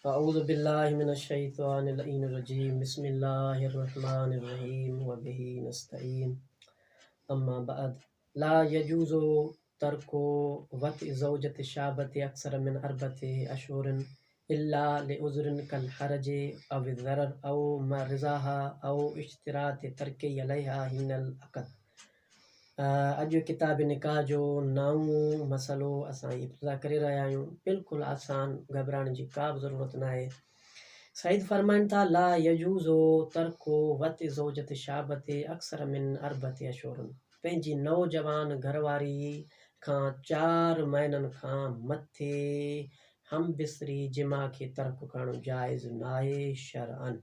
अऊज़ु बिल्लाहि मिनश्शैतानिर्रजीम बिस्मिल्लाहिर्रहमानिर्रहीम व बिही नस्तईन अम्मा बअद ला यजूज़ु तर्कु वत्इ ज़ौजति शाबति अक्सर मिन अर्बति अशहुरिन इल्ला लिउज़्रिन कल हरज अव ज़रर औ मर्ज़ाहा औ इश्तिराति तर्की अलैहा हिनल अक़द। अॼु किताब निकाह जो नओं मसलो असां इब्तिदा करे रहिया आहियूं। बिल्कुलु आसान, घबराइण जी का बि ज़रूरत न आहे। सईद फरमाइनि था ला यजूज़ो तर्को वति ज़ौजति शाबति अक्सर मिन अर्बति अशहुरिन। पंहिंजी नौजवान घरवारी खां 4 महीननि खां मथे हम बिसरी जिमा खे तर्क करणु जाइज़ न आहे शरअन।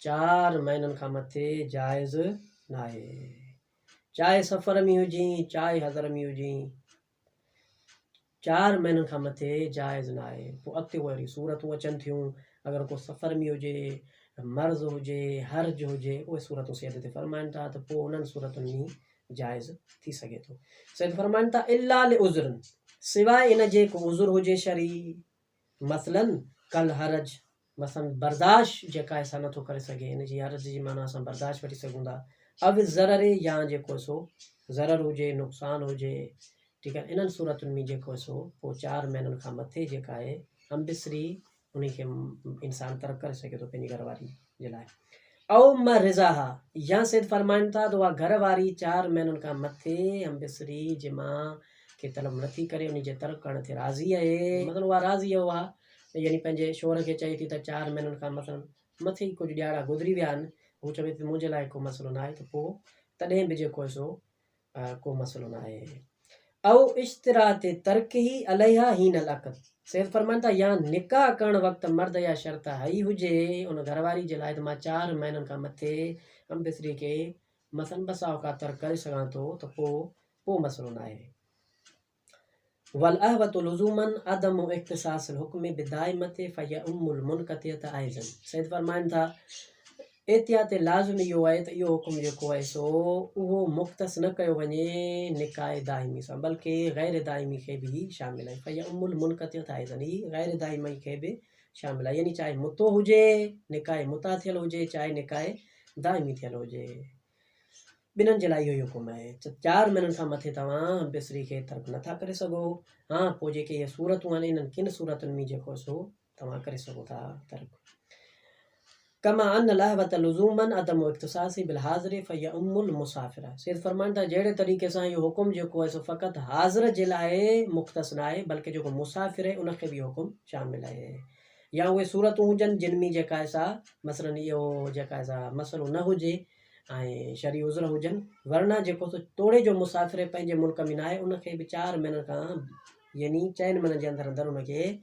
4 महीननि खां मथे जाइज़ न आहे, चाहे सफ़र में हुजी चाहे हज़र में हुजी, 4 महीननि खां मथे जाइज़ न आहे। पोइ अॻिते वरी सूरतूं अचनि थियूं, अगरि को सफ़र में हुजे, मर्ज़ हुजे, हर्ज हुजे, उहे सूरतूं सैद ते फरमाइनि था त पोइ उन्हनि सूरतुनि में जाइज़ थी सघे थो। सैद फरमाइनि था इल्ला लिउज़्रिन, सवाइ इन जे को उज़ुर हुजे शरी, मसलन कल हरज, मसलन बर्दाश्त जेका असां नथो करे सघे, इन जी हरज जी माना असां बर्दाश्त वठी सघूं था। अब ज़रर या जेको सो ज़रर हुजे, नुक़सानु हुजे, ठीकु आहे। इन्हनि सूरतुनि में जेको सो पोइ 4 महीननि खां मथे जेका आहे हम बिसरी, उन खे इंसानु तर्क करे सघे थो पंहिंजी घरवारी जे लाइ। औ म रिज़ाहा, या सिद फरमाइनि था त उहा घरवारी 4 महीननि खां मथे हम बिसरी जिमा खे तलब नथी करे, उन जे तर्क करण ते राज़ी आहे। मतिलबु उहा राज़ी आहे, उहा यानी पंहिंजे शोहर खे चए थी त 4 महीननि खां मसलन मथे ई कुझु ॾियारा गुज़री विया आहिनि, हू चवे थी मुंहिंजे लाइ को मसइलो न आहे, त पोइ तॾहिं बि जेको सो को मसइलो न आहे। औ इश्तिरात तर्क ही अलैहा हीनल अक़द, सैद फरमाइनि था या निकाह करण वक़्तु मर्द या शर्त हई हुजे उन घरवारी जे लाइ त मां 4 महीननि खां मथे हम बिसरी खे मसलन बसा औकात तर्क करे सघां थो, त पोइ मसइलो न आहे। वल अहवतु लुज़ूमन अदम इख्तिसासिल हुक्म बिदाइमति फहिय उम्मुल मुनक़तियत आइज़न। सैद फरमाइनि था एहतियात लाज़िम इहो आहे त इहो हुकुम जेको आहे सो उहो मुख़्तस न कयो वञे निकाह दाइमी सां, बल्कि गैर दाइमी खे बि शामिल आहे। फहिय उम्मुल मुनक़तियत आइज़न, ही गैर दाइमी खे बि शामिल आहे, यानी चाहे मुतो हुजे, निकाह मुता थियल हुजे, चाहे निकाह दाइमी थियल हुजे, ॿिन्हिनि जे लाइ इहो ई हुकुम आहे। 4 महीननि खां मथे तव्हां बिसरी खे तर्क नथा करे सघो। हाँ, पोइ जेके इहे सूरतूं आहिनि, इन्हनि किन सूरतुनि में जेको सो तव्हां करे सघो था तर्क। कमा अन लहवत लुज़ूमन अदम इख्तिसासी बिल हाज़िर फहिय उम्मुल मुसाफ़िर। सैद फरमाइनि था जहिड़े तरीक़े सां इहो हुकुम जेको आहे सो फ़क़ति हाज़िर जे लाइ मुख़्तस न आहे, बल्कि जेको मुसाफ़िर आहे उनखे बि हुकुम शामिल आहे। या उहे सूरतूं हुजनि जिन में जेका सा मसलन इहो जेका सा मसइलो न हुजे ऐं शरी उज़र हुजनि, वरना जेको सो तोड़े जो मुसाफ़िर पंहिंजे मुल्क में न आहे, उनखे बि 4 महीननि खां यानी 4 महीननि जे अंदरि अंदरि उनखे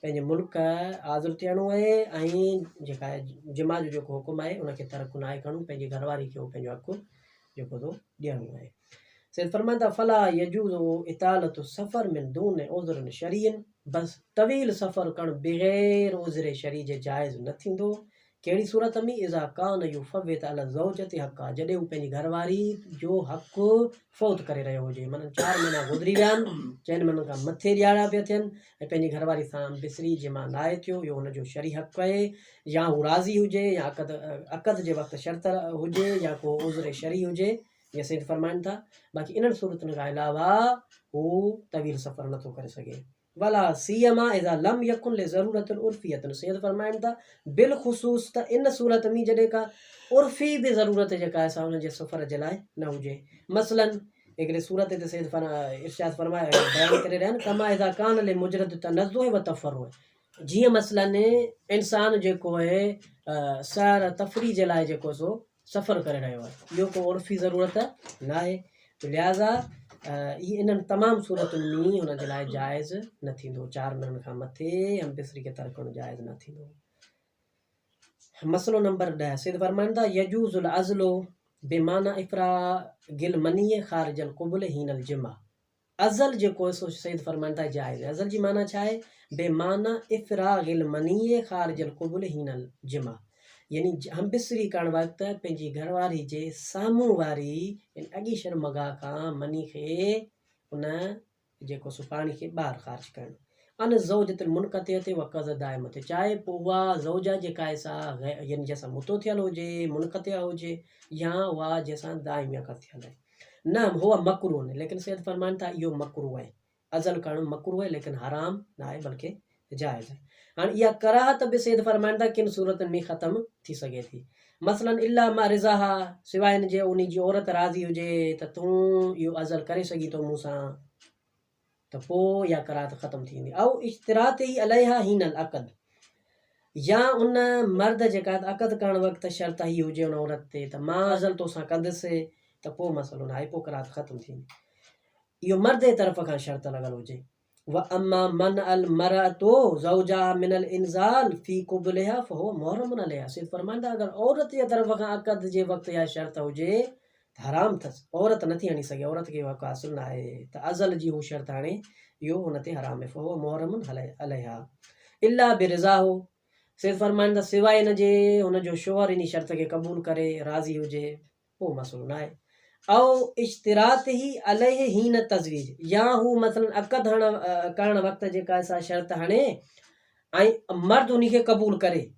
पंहिंजे मुल्क हाज़िर थियणो आहे, ऐं जेका आहे जिमा जो जेको हुकुम आहे उनखे तर्क न आहे करणो, पंहिंजी घरवारी खे पंहिंजो हक़ु जेको सो ॾियणो आहे। सैद फरमाइनि था फला यजूज़ु इतालतु सफ़र मिन दून उज़्रिन शरीअन, बस तवील सफ़र करणु बग़ैर उज़्र शरी जे जाइज़ न थींदो। कहिड़ी सूरत में इज़ा कान युफ़व्वित अला ज़ौजति हक़्क़ा, जॾहिं हू पंहिंजी घरवारी जो हक़ु फ़ौत करे रहियो हुजे, माना 4 महीना गुज़री विया आहिनि, 4 महीननि खां मथे ॾियारा पिया थियनि ऐं पंहिंजी घरवारी सां बिसरी जिमा न आहे थियो, इहो हुनजो शरी हक़ु आहे। या हू राज़ी हुजे, या अक़द जे वक़्तु शर्त हुजे, या को उज़्र शरी हुजे, या सैद फरमाइनि था बाक़ी इन्हनि सूरतुनि खां अलावा हू तवील सफ़र नथो करे सघे। वला सीयमा इज़ा लम यकुन ले ज़रूरतुन उर्फ़ियतुन, सैद फरमाइनि था बिलख़ुसूस त इन सूरत में जॾहिं का उर्फ़ी बि ज़रूरत जेका आहे हुन जे सफ़र जे लाइ न हुजे। मसलन हिकिड़े सूरत ते सैद इरशाद फरमाया बयानु करे रहिया आहिनि, कमा इज़ा कान ले मुजरद तनज़्ज़ुह व तफ़र्रुह, जीअं मसलन इंसान जेको आहे सैर तफ़री जे लाइ जेको सो सफ़र करे रहियो आहे, इहो को उर्फ़ी ज़रूरत न आहे, लिहाज़ा इन्हनि तमामु सूरतुनि में हुन जे लाइ जाइज़ न थींदो। 4 महीननि खां मथे हम बिसरी खे तर्क करणु जाइज़ न थींदो। मसलो नंबर 10, सैद फरमाइनि था यजूज़ुल अज़्लु बेमाना इफ़रागिल मनी ख़ारिजल क़ुबुल हीनल जिमा। अज़ल जेको सो सैद फरमाइनि था जाइज़ आहे। अज़ल जी माना छा आहे? बेमाना इफ़रागिल मनी ख़ारिजल क़ुबुल हीनल जिमा, यानी हम बिसरी करण वक़्तु पंहिंजी घरवारी जे साम्हूं वारी अॻी शर्मगाह खां मनी खे उन जेको सो पाणी खे ॿाहिरि ख़ारिज करणु, अन ज़ौजतिल मुनक़तिअति व क़ज़ दाइमति, चाहे पोइ उहा ज़ौजा जेका आहे सा यानी जंहिंसां मुतो थियल हुजे, मुनक़तिअ हुजे, या उहा जंहिंसां दाइमिया कर थियल आहे। न हुआ मकरूह ने, लेकिन सैयद फरमाइनि था इहो मकरूह आहे, अज़ल करणु मकरूह आहे, लेकिन हराम न आहे बल्कि जाइज़ आहे। हाणे इहा कराहत बि सैयद फरमाइनि था किन सूरतनि में ख़तमु थी सघे थी। मसलन इल्ला मा रिज़ाहा, सिवाइ हिन जे उन जी औरत राज़ी हुजे त तूं इहो अज़ल करे सघी थो मूंसां, त पोइ इहा कराहत ख़तमु थी वेंदी। ऐं इश्तिरात ई अलैहा हीनल अक़द, या उन मर्द जेका अक़द करणु वक़्तु शर्त ही हुजे उन औरत ते त मां अज़ल तोसां कंदुसि, त पोइ मसइलो न आहे, पोइ कराहत ख़तमु थी वेंदी। इहो मर्द जे तरफ़ खां शर्त लॻल हुजे। व अमा मन अल मरअतो ज़ौजा मिनल इंज़ाल फी क़ुबलिहा फहुव मुहर्रमुन अलैहा, सिर्फ़ फरमाईंदा अगरि औरत जे तरफ़ खां अक़द जे वक़्तु इहा शर्त हुजे त हराम अथसि, औरत नथी हणी सघे, औरत खे हक़ हासिल न आहे, त अज़ल जी हू शर्त हाणे इहो हुन ते हराम आहे, फहुव मुहर्रमुन अलैहा इल्ला बिरिज़ाहु, सिर्फ़ फरमाईंदा सिवाइ हिन जे हुनजो शौहर इन शर्त खे क़बूल करे राज़ी हुजे, पोइ मसइलो न आहे। ऐं इश्तिरात ही अलैहि हीन तज़वीज, या हू मसलन अक़द करणु वक़्तु जेका आहे सा शर्त हणे ऐं मर्द उन खे क़बूल करे,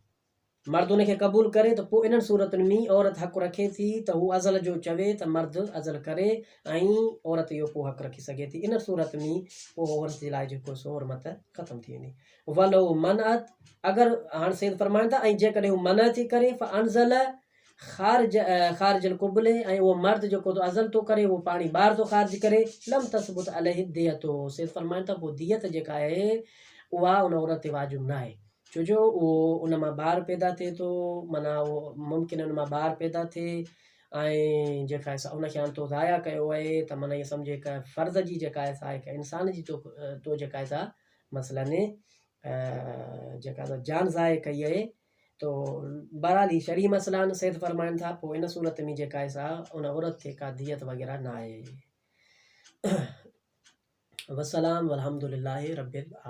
मर्द उन खे क़बूल करे, त पोइ इन्हनि सूरतुनि में औरत हक़ु रखे थी त हू अज़ल जो चवे त मर्द अज़ल करे ऐं औरत इहो पोइ हक़ु रखी सघे थी। इन सूरत में पोइ औरत जे लाइ जेको सो हुरमत ख़तमु थी वेंदी। वलो मनअत, अगरि हाणे सैयद फरमाईंदा ऐं जेकॾहिं हू मना थी करे फ़ अनज़ल ख़ारिजल क़ुबले, ऐं उहो मर्द जेको थो अज़ल थो करे उहो पाणी ॿाहिरि थो ख़ारिज करे, लम तसबुत अलैहि दियतो, सैयद फरमाइनि था पोइ दियत जेका आहे उहा उन औरत ते वाजिबु न आहे, छो जो उहो उन मां ॿारु पैदा थिए थो, माना उहो मुमकिन उन मां ॿारु पैदा थिए ऐं जेका आहे सा उनखे हाणे तो ज़ाया कयो आहे, त माना इहा सम्झे हिकु फ़र्ज़ जी जेका आहे सा हिकु इंसान जी तो जेका आहे सा मसलन जेका जान ज़ाय कई आहे, तो बहरहाल ही शरई मसइला आहिनि। सैयद फरमाइनि था पोइ इन सूरत में जेका आहे सा उन औरत खे का दियत वग़ैरह न आहे। वसलाम वल्हम्दुलिल्लाहि रब्बिल